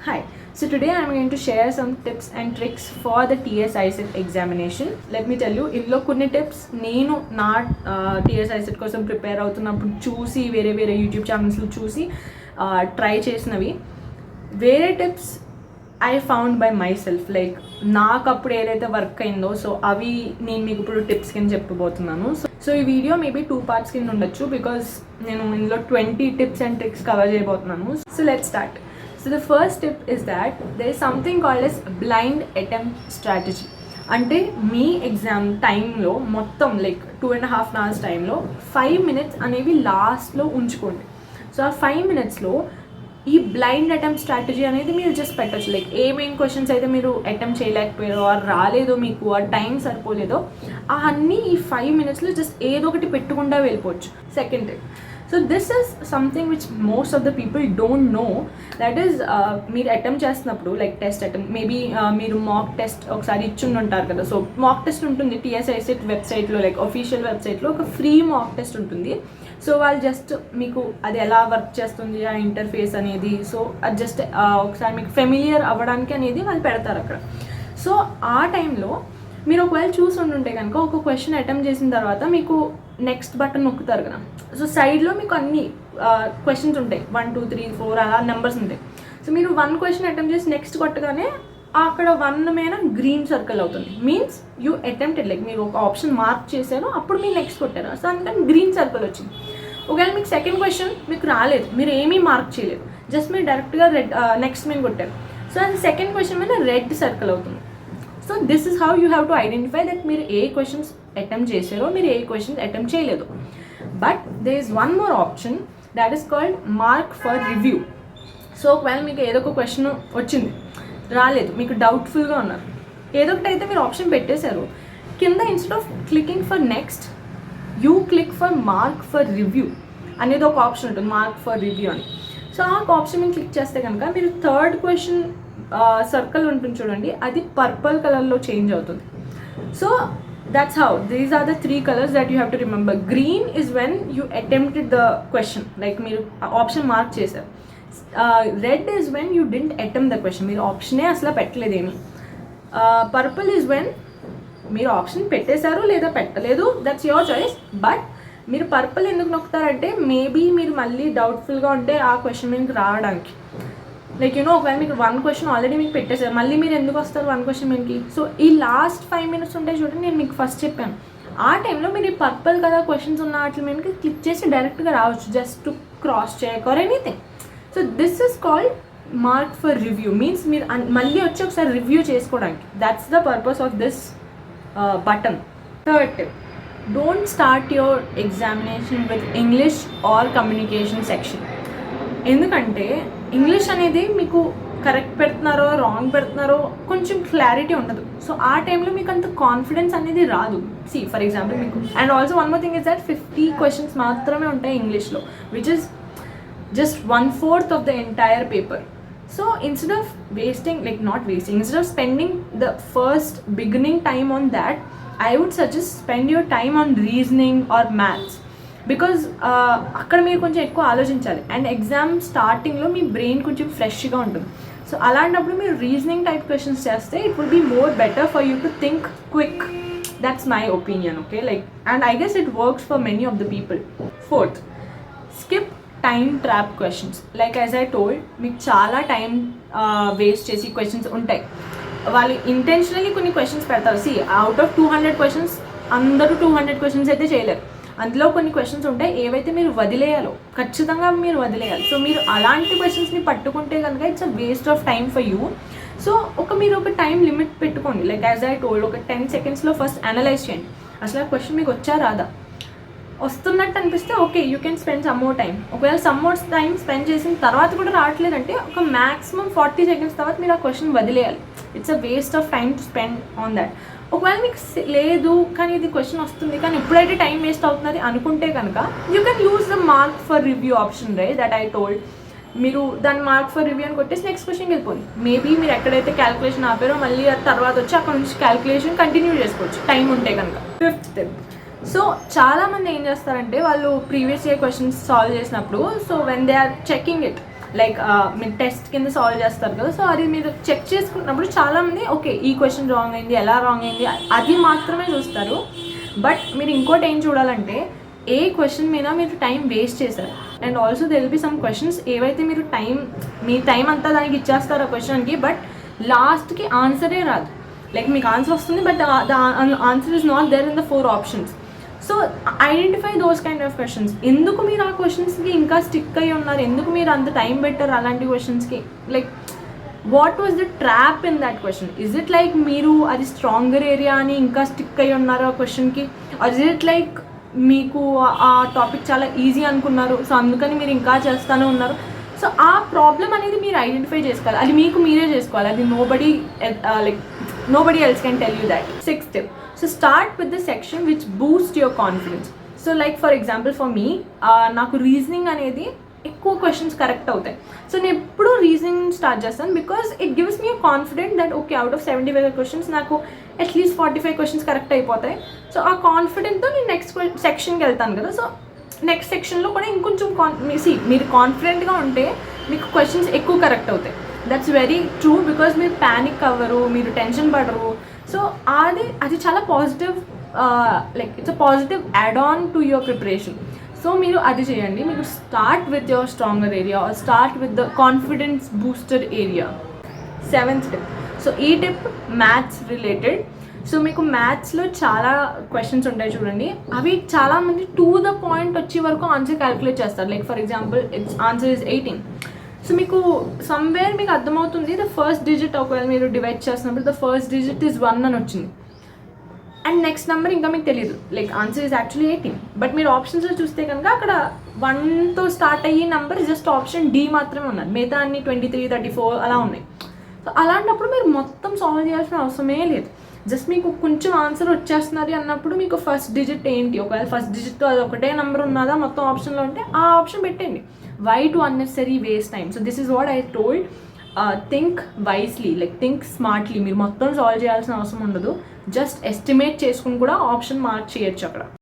Hi, so today I am going to share some tips and tricks for the TS ICET examination. Let me tell you, ఇందులో కొన్ని tips నేను నా TS ICET కోసం prepare అవుతున్నప్పుడు చూసి వేరే YouTube ఛానల్స్లో చూసి ట్రై చేసినవి. వేరే tips I found by my self, like నాకు అప్పుడు ఏదైతే వర్క్ అయిందో సో అవి నేను మీకు ఇప్పుడు టిప్స్ కింద చెప్పబోతున్నాను. సో ఈ వీడియో మేబీ 2 parts కింద ఉండొచ్చు బికాజ్ నేను ఇందులో 20 టిప్స్ అండ్ ట్రిక్స్ కవర్ చేయబోతున్నాను. So let's start. So the first tip is that there is something called as blind attempt strategy. అంటే మీ ఎగ్జామ్ టైంలో మొత్తం లైక్ 2.5 hours టైంలో 5 minutes అనేవి లాస్ట్లో ఉంచుకోండి. సో ఆ 5 minutesలో ఈ బ్లైండ్ అటెంప్ట్ స్ట్రాటజీ అనేది మీరు జస్ట్ పెట్టచ్చు. లైక్ ఏమేం క్వశ్చన్స్ అయితే మీరు అటెంప్ట్ చేయలేకపోయారో ఆర్ రాలేదో మీకు ఆ టైం సరిపోలేదో అన్నీ ఈ 5 minutesలో జస్ట్ ఏదో ఒకటి పెట్టుకుంటా వెళ్ళిపోవచ్చు. Second tip, so this is something which most of the people don't know. That is మీరు అటెంప్ట్ చేస్తున్నప్పుడు లైక్ టెస్ట్ అటెంప్ట్ మేబీ మీరు మాక్ టెస్ట్ ఒకసారి ఇచ్చి ఉంటారు కదా. సో మాక్ టెస్ట్ ఉంటుంది TS ICET వెబ్సైట్లో, లైక్ అఫీషియల్ వెబ్సైట్లో ఒక ఫ్రీ మాక్ టెస్ట్ ఉంటుంది. సో వాళ్ళు జస్ట్ మీకు అది ఎలా వర్క్ చేస్తుంది ఆ ఇంటర్ఫేస్ అనేది, సో అది జస్ట్ ఒకసారి మీకు ఫెమిలియర్ అవ్వడానికి అనేది వాళ్ళు పెడతారు అక్కడ. సో ఆ టైంలో మీరు ఒకవేళ చూసి ఉంటుంటే కనుక ఒక క్వశ్చన్ అటెంప్ట్ చేసిన తర్వాత మీకు నెక్స్ట్ బటన్ నొక్కుతారు కదా. సో సైడ్లో మీకు అన్ని క్వశ్చన్స్ ఉంటాయి, 1 2 3 4 అలా నెంబర్స్ ఉంటాయి. సో మీరు 1 question అటెంప్ట్ చేసి నెక్స్ట్ కొట్టగానే అక్కడ 1 మీద గ్రీన్ సర్కిల్ అవుతుంది. మీన్స్ యూ అటెంప్టెడ్, లైక్ మీరు ఒక ఆప్షన్ మార్క్ చేశారు అప్పుడు మీరు నెక్స్ట్ కొట్టారు, సో అందుకని గ్రీన్ సర్కిల్ వచ్చింది. ఒకవేళ మీకు సెకండ్ క్వశ్చన్ మీకు రాలేదు, మీరు ఏమీ మార్క్ చేయలేదు, జస్ట్ మీరు డైరెక్ట్గా రెడ్ నెక్స్ట్ మీద కొట్టారు, సో అది సెకండ్ క్వశ్చన్ మీద రెడ్ సర్కిల్ అవుతుంది. So this is how you have to identify that మీరు ఏ క్వశ్చన్స్ అటెంప్ట్ చేశారో మీరు ఏ క్వశ్చన్స్ అటెంప్ట్ చేయలేదు. But they is one more option that is called mark for review. So ఒకవేళ మీకు ఏదో ఒక క్వశ్చన్ వచ్చింది రాలేదు, మీకు డౌట్ఫుల్గా ఉన్నారు, ఏదో ఒకటి అయితే మీరు ఆప్షన్ పెట్టేశారు, కింద instead of clicking for next you click for mark for review అనేది ఒక ఆప్షన్ ఉంటుంది, మార్క్ ఫర్ రివ్యూ అని. సో ఆ ఆప్షన్ మీరు క్లిక్ చేస్తే కనుక మీరు థర్డ్ క్వశ్చన్ సర్కిల్ ఉంటుంది చూడండి, అది పర్పుల్ కలర్లో చేంజ్ అవుతుంది. So that's how these are the 3 colors that you have to remember. Green is when you attempted the question, like మీరు ఆప్షన్ మార్క్ చేశారు. Red is when you didn't attempt the question, మీరు ఆప్షనే అసలు పెట్టలేదేమి. Purple is when మీరు option పెట్టేశారు లేదా పెట్టలేదు, that's your choice. But మీరు purple ఎందుకు నొక్కుతారంటే మేబీ మీరు మళ్ళీ డౌట్ఫుల్గా ఉంటే ఆ క్వశ్చన్ మీకు రావడానికి, లైక్ ఒకవేళ మీకు 1 question ఆల్రెడీ మీకు పెట్టేసారు, మళ్ళీ మీరు ఎందుకు వస్తారు 1 question మీకి. సో ఈ లాస్ట్ 5 minutes ఉంటాయి చూడండి, నేను మీకు ఫస్ట్ చెప్పాను, ఆ టైంలో మీరు ఈ పర్పుల్ కదా క్వశ్చన్స్ ఉన్న వాటి మీదకి క్లిక్ చేసి డైరెక్ట్గా రావచ్చు, just to cross check or anything. So this is called mark for review, means మీరు మళ్ళీ వచ్చి ఒకసారి రివ్యూ చేసుకోవడానికి. That's the purpose of this button. Third tip, don't start your examination with English or communication section. ఎందుకంటే English అనేది మీకు correct పెడుతున్నారో wrong పెడుతున్నారో కొంచెం క్లారిటీ ఉండదు. సో ఆ టైంలో మీకు అంత కాన్ఫిడెన్స్ అనేది రాదు. ఫర్ ఎగ్జాంపుల్ మీకు and also one more thing is that 50 questions మాత్రమే ఉంటాయి ఇంగ్లీష్లో, which is just 1/4 of the entire paper. So instead of wasting, like not wasting, instead of spending the first beginning time on that, I would suggest spend your time on reasoning or maths. Because అక్కడ మీరు కొంచెం ఎక్కువ ఆలోచించాలి and exam స్టార్టింగ్లో మీ brain కొంచెం ఫ్రెష్గా ఉంటుంది. So అలాంటప్పుడు మీరు రీజనింగ్ టైప్ క్వశ్చన్స్ చేస్తే it would be more better for you to think quick. That's my opinion. Okay, like and I guess it works for many of the people. Fourth, skip time trap questions. Like as I told, మీకు చాలా time waste చేసి questions ఉంటాయి. వాళ్ళు intentionally కొన్ని questions పెడతారు. Out of 200 questions అందరూ 200 questions అయితే చేయలేరు. అందులో కొన్ని క్వశ్చన్స్ ఉంటాయి ఏవైతే మీరు వదిలేయాలో, ఖచ్చితంగా మీరు వదిలేయాలి. సో మీరు అలాంటి క్వశ్చన్స్ని పట్టుకుంటే కనుక it's a waste of time for you. So మీరు ఒక టైం లిమిట్ పెట్టుకోండి. లైక్ యాజ్ ఐ టోల్డ్, ఒక 10 secondsలో ఫస్ట్ అనలైజ్ చేయండి, అసలు ఆ క్వశ్చన్ మీకు వచ్చా రాదా. వస్తున్నట్టు అనిపిస్తే okay, you can spend some more time. ఒకవేళ సమ్ మోర్ టైం స్పెండ్ చేసిన తర్వాత కూడా రావట్లేదంటే ఒక మ్యాక్సిమం 40 seconds తర్వాత మీరు ఆ క్వశ్చన్ వదిలేయాలి. It's a waste of time to spend on that. ఒకవేళ మీకు లేదు కానీ ఇది క్వశ్చన్ వస్తుంది కానీ ఎప్పుడైతే టైం వేస్ట్ అవుతుంది అనుకుంటే కనుక you can use the mark for review option, right, that I told. మీరు దాన్ని మార్క్ ఫర్ రివ్యూ అని కొట్టేసి నెక్స్ట్ క్వశ్చన్కి వెళ్ళిపోయి మేబీ మీరు ఎక్కడైతే క్యాలిక్యులేషన్ ఆపారో మళ్ళీ తర్వాత వచ్చి అక్కడ నుంచి క్యాలిక్యులేషన్ కంటిన్యూ చేసుకోవచ్చు టైం ఉంటే కనుక. ఫిఫ్త్ టిప్, సో చాలామంది ఏం చేస్తారంటే వాళ్ళు ప్రీవియస్ ఇయర్ క్వశ్చన్స్ సాల్వ్ చేసినప్పుడు, so when they are checking it, like మీరు టెస్ట్ కింద సాల్వ్ చేస్తారు కదా, సో అది మీరు చెక్ చేసుకున్నప్పుడు చాలామంది ఓకే ఈ క్వశ్చన్ రాంగ్ అయింది, ఎలా రాంగ్ అయింది అది మాత్రమే చూస్తారు. బట్ మీరు ఇంకోటి ఏం చూడాలంటే ఏ క్వశ్చన్ మీద మీరు టైం వేస్ట్ చేశారు. And also there will be some questions ఏవైతే మీరు మీ టైం అంతా దానికి ఇచ్చేస్తారు ఆ క్వశ్చన్కి, బట్ లాస్ట్కి ఆన్సరే రాదు. లైక్ మీకు ఆన్సర్ వస్తుంది but the answer is not there in the 4 options. So identify those kind of questions. ఎందుకు మీరు ఆ క్వశ్చన్స్కి ఇంకా స్టిక్ అయ్యి ఉన్నారు, ఎందుకు మీరు అంత టైం పెట్టారు అలాంటి క్వశ్చన్స్కి? Like what was the trap in that question? Is it like మీరు అది స్ట్రాంగర్ ఏరియా అని ఇంకా స్టిక్ అయ్యి ఉన్నారు ఆ క్వశ్చన్కి, ఆర్ ఇజ్ ఇట్ లైక్ మీకు ఆ టాపిక్ చాలా ఈజీ అనుకున్నారు సో అందుకని మీరు ఇంకా చేస్తూనే ఉన్నారు? సో ఆ ప్రాబ్లం అనేది మీరు ఐడెంటిఫై చేసుకోవాలి, అది మీకు మీరే చేసుకోవాలి, అది nobody else can tell you that. 6th tip, so start with the section which boosts your confidence. So like for example for me, నాకు రీజనింగ్ అనేది ఎక్కువ క్వశ్చన్స్ కరెక్ట్ అవుతాయి. సో నేను ఎప్పుడు రీజనింగ్ స్టార్ట్ చేస్తాను because it gives me confident that okay out of 75 questions నాకు at least 45 questions correct అయిపోతాయి. So ఆ కాన్ఫిడెంట్తో నేను నెక్స్ట్ సెక్షన్కి వెళ్తాను కదా. సో నెక్స్ట్ సెక్షన్లో కూడా ఇంకొంచెం మీరు కాన్ఫిడెంట్గా ఉంటే మీకు క్వశ్చన్స్ ఎక్కువ కరెక్ట్ అవుతాయి. దట్స్ వెరీ ట్రూ బికాజ్ మీరు ప్యానిక్ అవ్వరు, మీరు టెన్షన్ పడరు. సో అది చాలా positive, like it's a positive add on to your preparation. So మీరు అది చేయండి. మీరు start with your stronger area or start with the confidence booster area. 7th tip, so ఈ టిప్ మ్యాథ్స్ రిలేటెడ్. సో మీకు మ్యాథ్స్లో చాలా క్వశ్చన్స్ ఉంటాయి చూడండి, అవి చాలామంది టు ద పాయింట్ వచ్చే వరకు ఆన్సర్ క్యాలిక్యులేట్ చేస్తారు. Like for example it's answer is 18. So మీకు సమ్వేర్ మీకు అర్థమవుతుంది ద ఫస్ట్ డిజిట్, ఒకవేళ మీరు డివైడ్ చేసినప్పుడు ద ఫస్ట్ డిజిట్ ఈజ్ 1 అని వచ్చింది అండ్ నెక్స్ట్ నెంబర్ ఇంకా మీకు తెలియదు, like answer is actually 18. But మీరు ఆప్షన్స్లో చూస్తే కనుక అక్కడ 1తో స్టార్ట్ అయ్యే నెంబర్ జస్ట్ ఆప్షన్ డి మాత్రమే ఉన్నది, మిగతా అన్ని 23, 34 అలా ఉన్నాయి. సో అలాంటప్పుడు మీరు మొత్తం సాల్వ్ చేయాల్సిన అవసరమే లేదు. జస్ట్ మీకు కొంచెం ఆన్సర్ వచ్చేస్తున్నది అన్నప్పుడు మీకు ఫస్ట్ డిజిట్ ఏంటి, ఒకవేళ ఫస్ట్ డిజిట్తో అది ఒకటే నెంబర్ ఉన్నదా మొత్తం ఆప్షన్లో ఉంటే ఆ ఆప్షన్ పెట్టండి. Why to unnecessary waste time? So this is what I told, think wisely, like think smartly. మీరు మొత్తం సాల్వ్ చేయాల్సిన అవసరం ఉండదు, జస్ట్ ఎస్టిమేట్ చేసుకుని కూడా ఆప్షన్ మార్క్ చేయొచ్చు అక్కడ.